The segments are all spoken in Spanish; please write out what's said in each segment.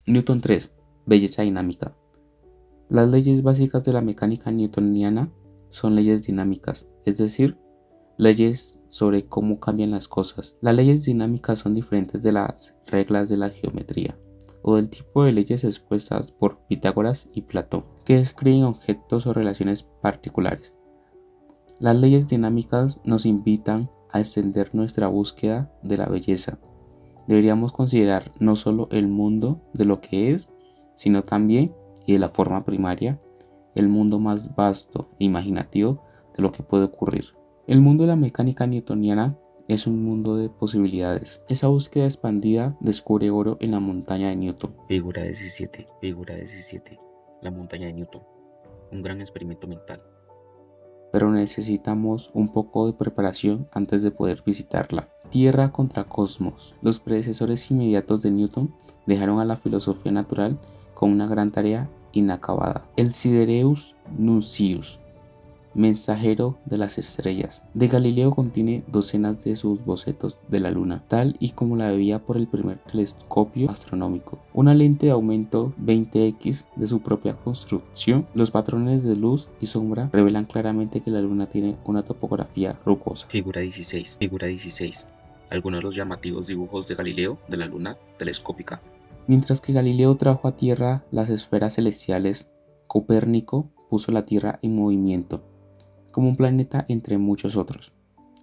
Newton 3. Belleza dinámica. Las leyes básicas de la mecánica newtoniana son leyes dinámicas, es decir, leyes sobre cómo cambian las cosas. Las leyes dinámicas son diferentes de las reglas de la geometría o del tipo de leyes expuestas por Pitágoras y Platón, que describen objetos o relaciones particulares. Las leyes dinámicas nos invitan a extender nuestra búsqueda de la belleza. Deberíamos considerar no solo el mundo de lo que es, sino también, y de la forma primaria, el mundo más vasto e imaginativo de lo que puede ocurrir. El mundo de la mecánica newtoniana es un mundo de posibilidades. Esa búsqueda expandida descubre oro en la montaña de Newton. Figura 17. La montaña de Newton. Un gran experimento mental. Pero necesitamos un poco de preparación antes de poder visitarla. Tierra contra cosmos. Los predecesores inmediatos de Newton dejaron a la filosofía natural con una gran tarea inacabada. El Sidereus Nuncius, mensajero de las estrellas, de Galileo contiene docenas de sus bocetos de la luna, tal y como la veía por el primer telescopio astronómico. Una lente de aumento 20x de su propia construcción, los patrones de luz y sombra revelan claramente que la luna tiene una topografía rugosa. Figura 16. Algunos de los llamativos dibujos de Galileo de la luna telescópica. Mientras que Galileo trajo a tierra las esferas celestiales, Copérnico puso la Tierra en movimiento, como un planeta entre muchos otros,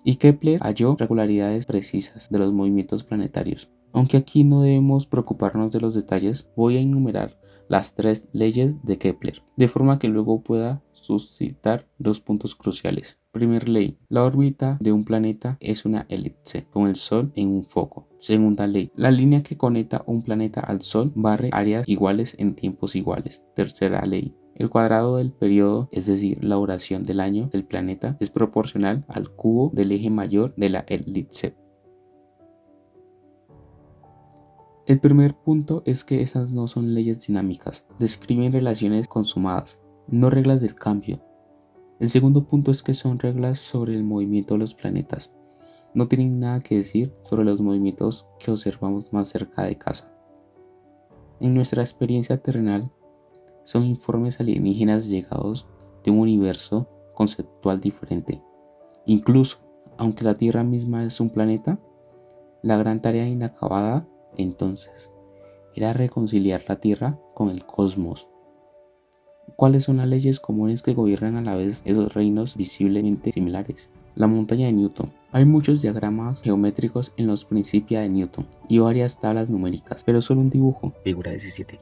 y Kepler halló regularidades precisas de los movimientos planetarios. Aunque aquí no debemos preocuparnos de los detalles, voy a enumerar las 3 leyes de Kepler, de forma que luego pueda suscitar 2 puntos cruciales. Primera ley: la órbita de un planeta es una elipse, con el Sol en un foco. Segunda ley: la línea que conecta un planeta al Sol barre áreas iguales en tiempos iguales. Tercera ley: el cuadrado del periodo, es decir, la duración del año del planeta, es proporcional al cubo del eje mayor de la elipse. El primer punto es que esas no son leyes dinámicas, describen relaciones consumadas, no reglas del cambio. El segundo punto es que son reglas sobre el movimiento de los planetas. No tienen nada que decir sobre los movimientos que observamos más cerca de casa. En nuestra experiencia terrenal, son informes alienígenas llegados de un universo conceptual diferente. Incluso, aunque la Tierra misma es un planeta, la gran tarea inacabada entonces era reconciliar la Tierra con el cosmos. ¿Cuáles son las leyes comunes que gobiernan a la vez esos reinos visiblemente similares? La montaña de Newton. Hay muchos diagramas geométricos en los Principia de Newton y varias tablas numéricas, pero solo un dibujo. Figura 17.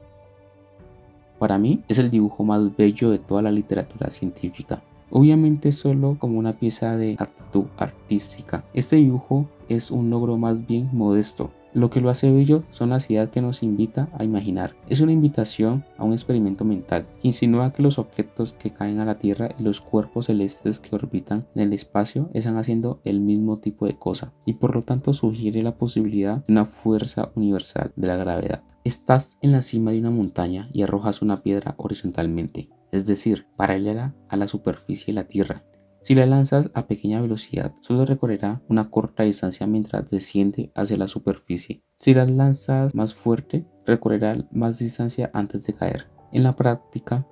Para mí es el dibujo más bello de toda la literatura científica. Obviamente solo como una pieza de actitud artística. Este dibujo es un logro más bien modesto. Lo que lo hace bello son las ideas que nos invita a imaginar. Es una invitación a un experimento mental que insinúa que los objetos que caen a la Tierra y los cuerpos celestes que orbitan en el espacio están haciendo el mismo tipo de cosa, y por lo tanto sugiere la posibilidad de una fuerza universal de la gravedad. Estás en la cima de una montaña y arrojas una piedra horizontalmente, es decir, paralela a la superficie de la Tierra. Si la lanzas a pequeña velocidad, solo recorrerá una corta distancia mientras desciende hacia la superficie. Si la lanzas más fuerte, recorrerá más distancia antes de caer. En la práctica,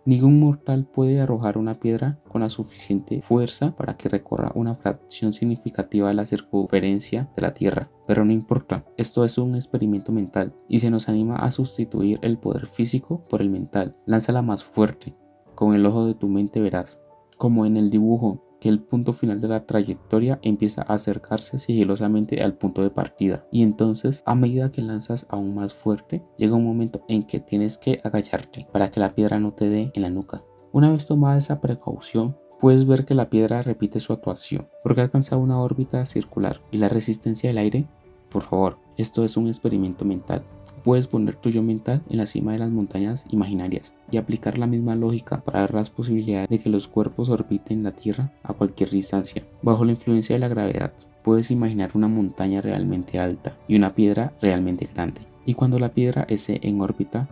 ningún mortal puede arrojar una piedra con la suficiente fuerza para que recorra una fracción significativa de la circunferencia de la Tierra. Pero no importa, esto es un experimento mental y se nos anima a sustituir el poder físico por el mental. Lánzala más fuerte. Con el ojo de tu mente verás, como en el dibujo, que el punto final de la trayectoria empieza a acercarse sigilosamente al punto de partida, y entonces, a medida que lanzas aún más fuerte, llega un momento en que tienes que agacharte para que la piedra no te dé en la nuca. Una vez tomada esa precaución, puedes ver que la piedra repite su actuación, porque ha alcanzado una órbita circular. ¿Y la resistencia del aire? Por favor, esto es un experimento mental. Puedes poner tu yo mental en la cima de las montañas imaginarias y aplicar la misma lógica para ver las posibilidades de que los cuerpos orbiten la Tierra a cualquier distancia. Bajo la influencia de la gravedad, puedes imaginar una montaña realmente alta y una piedra realmente grande. Y cuando la piedra esté en órbita,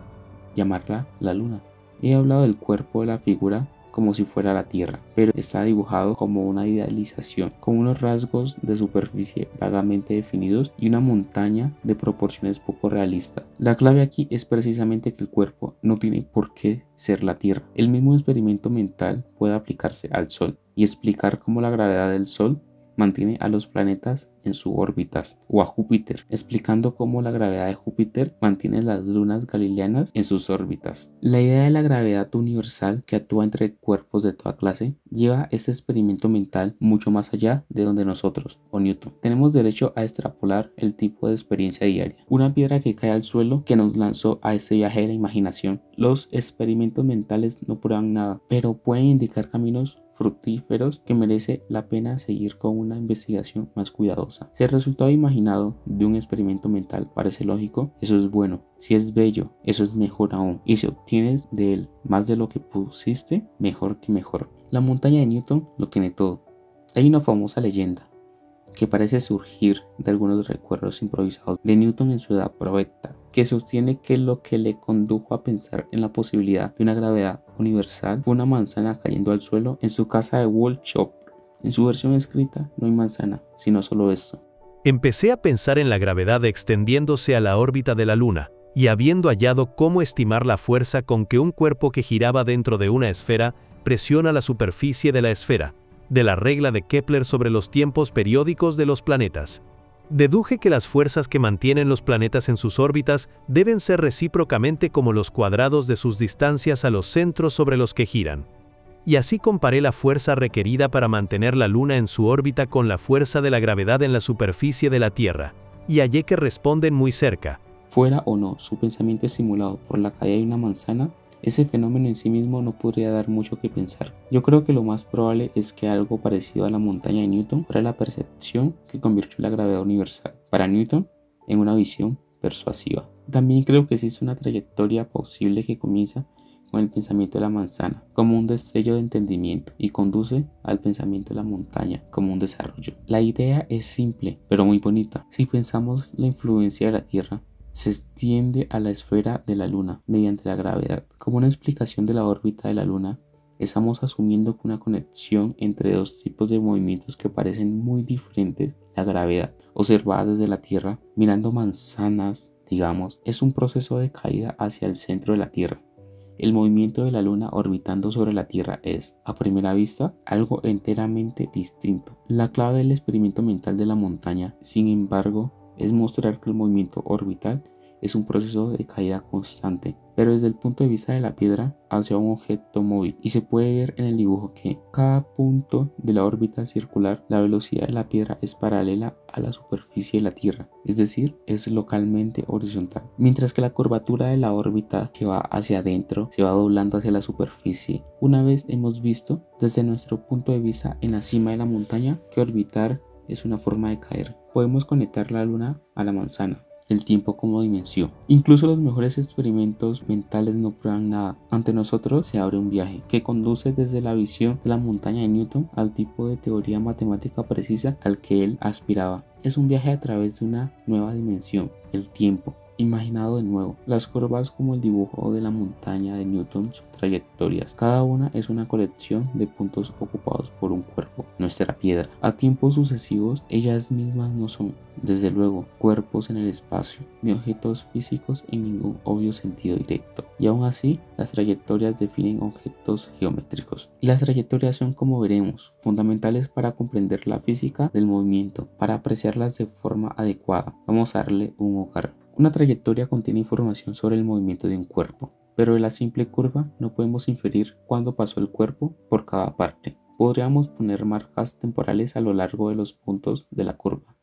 llamarla la Luna. He hablado del cuerpo de la figura como si fuera la Tierra, pero está dibujado como una idealización, con unos rasgos de superficie vagamente definidos y una montaña de proporciones poco realistas. La clave aquí es precisamente que el cuerpo no tiene por qué ser la Tierra. El mismo experimento mental puede aplicarse al Sol y explicar cómo la gravedad del Sol mantiene a los planetas en sus órbitas, o a Júpiter, explicando cómo la gravedad de Júpiter mantiene las lunas galileanas en sus órbitas. La idea de la gravedad universal que actúa entre cuerpos de toda clase lleva este experimento mental mucho más allá de donde nosotros, o Newton, tenemos derecho a extrapolar el tipo de experiencia diaria. Una piedra que cae al suelo que nos lanzó a este viaje de la imaginación. Los experimentos mentales no prueban nada, pero pueden indicar caminos fructíferos que merece la pena seguir con una investigación más cuidadosa. Si el resultado imaginado de un experimento mental parece lógico, eso es bueno. Si es bello, eso es mejor aún. Y si obtienes de él más de lo que pusiste, mejor que mejor. La montaña de Newton lo tiene todo. Hay una famosa leyenda que parece surgir de algunos recuerdos improvisados de Newton en su edad provecta, que sostiene que lo que le condujo a pensar en la posibilidad de una gravedad universal fue una manzana cayendo al suelo en su casa de Wool Shop. En su versión escrita no hay manzana, sino solo esto. Empecé a pensar en la gravedad extendiéndose a la órbita de la Luna, y habiendo hallado cómo estimar la fuerza con que un cuerpo que giraba dentro de una esfera presiona la superficie de la esfera, de la regla de Kepler sobre los tiempos periódicos de los planetas. Deduje que las fuerzas que mantienen los planetas en sus órbitas deben ser recíprocamente como los cuadrados de sus distancias a los centros sobre los que giran. Y así comparé la fuerza requerida para mantener la Luna en su órbita con la fuerza de la gravedad en la superficie de la Tierra, y hallé que responden muy cerca. Fuera o no su pensamiento estimulado por la caída de una manzana, ese fenómeno en sí mismo no podría dar mucho que pensar. Yo creo que lo más probable es que algo parecido a la montaña de Newton fuera la percepción que convirtió la gravedad universal para Newton en una visión persuasiva. También creo que existe una trayectoria posible que comienza con el pensamiento de la manzana como un destello de entendimiento y conduce al pensamiento de la montaña como un desarrollo. La idea es simple pero muy bonita. Si pensamos la influencia de la Tierra se extiende a la esfera de la Luna mediante la gravedad. Como una explicación de la órbita de la Luna, estamos asumiendo que una conexión entre dos tipos de movimientos que parecen muy diferentes, la gravedad, observada desde la Tierra, mirando manzanas, digamos, es un proceso de caída hacia el centro de la Tierra. El movimiento de la Luna orbitando sobre la Tierra es, a primera vista, algo enteramente distinto. La clave del experimento mental de la montaña, sin embargo, es mostrar que el movimiento orbital es un proceso de caída constante, pero desde el punto de vista de la piedra hacia un objeto móvil, y se puede ver en el dibujo que cada punto de la órbita circular, la velocidad de la piedra es paralela a la superficie de la Tierra, es decir, es localmente horizontal, mientras que la curvatura de la órbita que va hacia adentro se va doblando hacia la superficie. Una vez hemos visto desde nuestro punto de vista en la cima de la montaña que orbitar es una forma de caer. Podemos conectar la Luna a la manzana, el tiempo como dimensión. Incluso los mejores experimentos mentales no prueban nada. Ante nosotros se abre un viaje que conduce desde la visión de la montaña de Newton al tipo de teoría matemática precisa al que él aspiraba. Es un viaje a través de una nueva dimensión, el tiempo. Imaginado de nuevo, las curvas como el dibujo de la montaña de Newton son trayectorias. Cada una es una colección de puntos ocupados por un cuerpo, nuestra piedra. A tiempos sucesivos, ellas mismas no son, desde luego, cuerpos en el espacio, ni objetos físicos en ningún obvio sentido directo. Y aún así, las trayectorias definen objetos geométricos. Y las trayectorias son, como veremos, fundamentales para comprender la física del movimiento, para apreciarlas de forma adecuada. Vamos a darle un hogar. Una trayectoria contiene información sobre el movimiento de un cuerpo, pero de la simple curva no podemos inferir cuándo pasó el cuerpo por cada parte. Podríamos poner marcas temporales a lo largo de los puntos de la curva,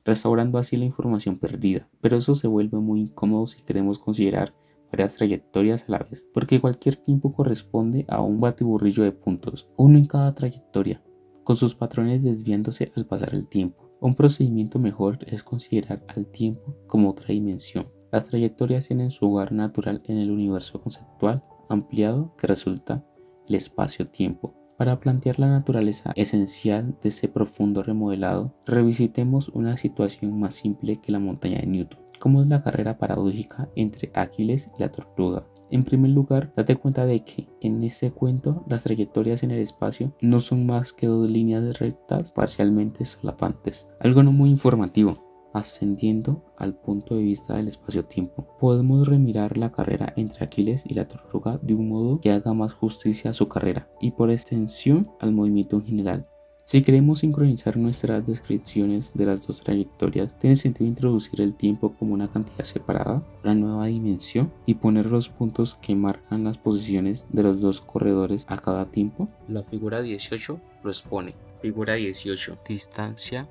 restaurando así la información perdida, pero eso se vuelve muy incómodo si queremos considerar varias trayectorias a la vez, porque cualquier tiempo corresponde a un batiburrillo de puntos, uno en cada trayectoria, con sus patrones desviándose al pasar el tiempo. Un procedimiento mejor es considerar al tiempo como otra dimensión. Las trayectorias tienen su hogar natural en el universo conceptual ampliado que resulta el espacio-tiempo. Para plantear la naturaleza esencial de ese profundo remodelado, revisitemos una situación más simple que la montaña de Newton. ¿Cómo es la carrera paradójica entre Aquiles y la tortuga? En primer lugar, date cuenta de que en este cuento las trayectorias en el espacio no son más que dos líneas rectas parcialmente solapantes. Algo no muy informativo. Ascendiendo al punto de vista del espacio-tiempo, podemos remirar la carrera entre Aquiles y la tortuga de un modo que haga más justicia a su carrera y por extensión al movimiento en general. Si queremos sincronizar nuestras descripciones de las dos trayectorias, tiene sentido introducir el tiempo como una cantidad separada, una nueva dimensión, y poner los puntos que marcan las posiciones de los dos corredores a cada tiempo. La figura 18 lo expone. Figura 18. Distancia,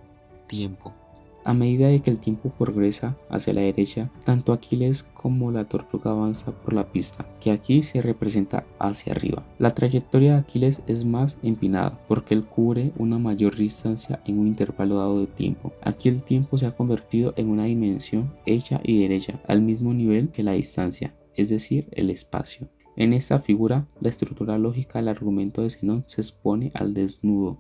tiempo. A medida de que el tiempo progresa hacia la derecha, tanto Aquiles como la tortuga avanza por la pista, que aquí se representa hacia arriba. La trayectoria de Aquiles es más empinada, porque él cubre una mayor distancia en un intervalo dado de tiempo. Aquí el tiempo se ha convertido en una dimensión hecha y derecha, al mismo nivel que la distancia, es decir, el espacio. En esta figura, la estructura lógica del argumento de Zenón se expone al desnudo,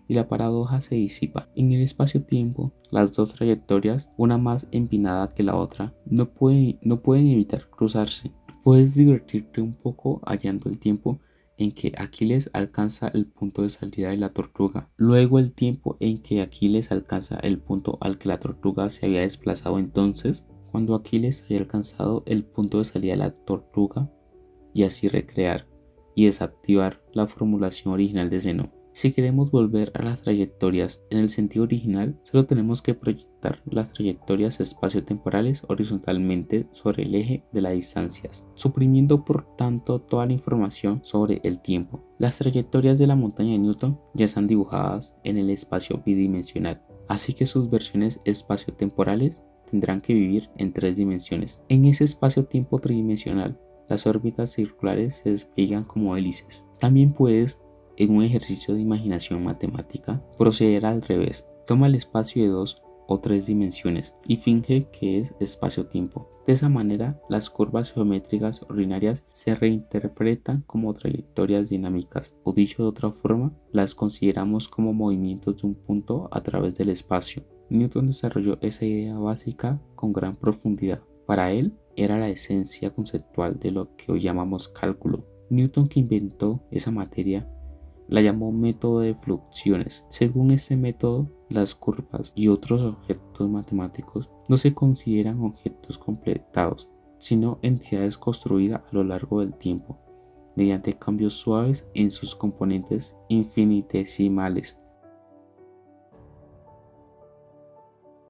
y la paradoja se disipa. En el espacio-tiempo, las dos trayectorias, una más empinada que la otra, no pueden evitar cruzarse. Puedes divertirte un poco hallando el tiempo en que Aquiles alcanza el punto de salida de la tortuga, luego el tiempo en que Aquiles alcanza el punto al que la tortuga se había desplazado entonces, cuando Aquiles había alcanzado el punto de salida de la tortuga, y así recrear y desactivar la formulación original de Zenón. Si queremos volver a las trayectorias en el sentido original, solo tenemos que proyectar las trayectorias espaciotemporales horizontalmente sobre el eje de las distancias, suprimiendo por tanto toda la información sobre el tiempo. Las trayectorias de la montaña de Newton ya están dibujadas en el espacio bidimensional, así que sus versiones espaciotemporales tendrán que vivir en 3 dimensiones. En ese espacio-tiempo tridimensional, las órbitas circulares se despliegan como hélices. También puedes, en un ejercicio de imaginación matemática, proceder al revés. Toma el espacio de 2 o 3 dimensiones y finge que es espacio-tiempo. De esa manera, las curvas geométricas ordinarias se reinterpretan como trayectorias dinámicas, o dicho de otra forma, las consideramos como movimientos de un punto a través del espacio. Newton desarrolló esa idea básica con gran profundidad. Para él, era la esencia conceptual de lo que hoy llamamos cálculo. Newton, que inventó esa materia, la llamó método de fluxiones. Según este método, las curvas y otros objetos matemáticos no se consideran objetos completados, sino entidades construidas a lo largo del tiempo, mediante cambios suaves en sus componentes infinitesimales.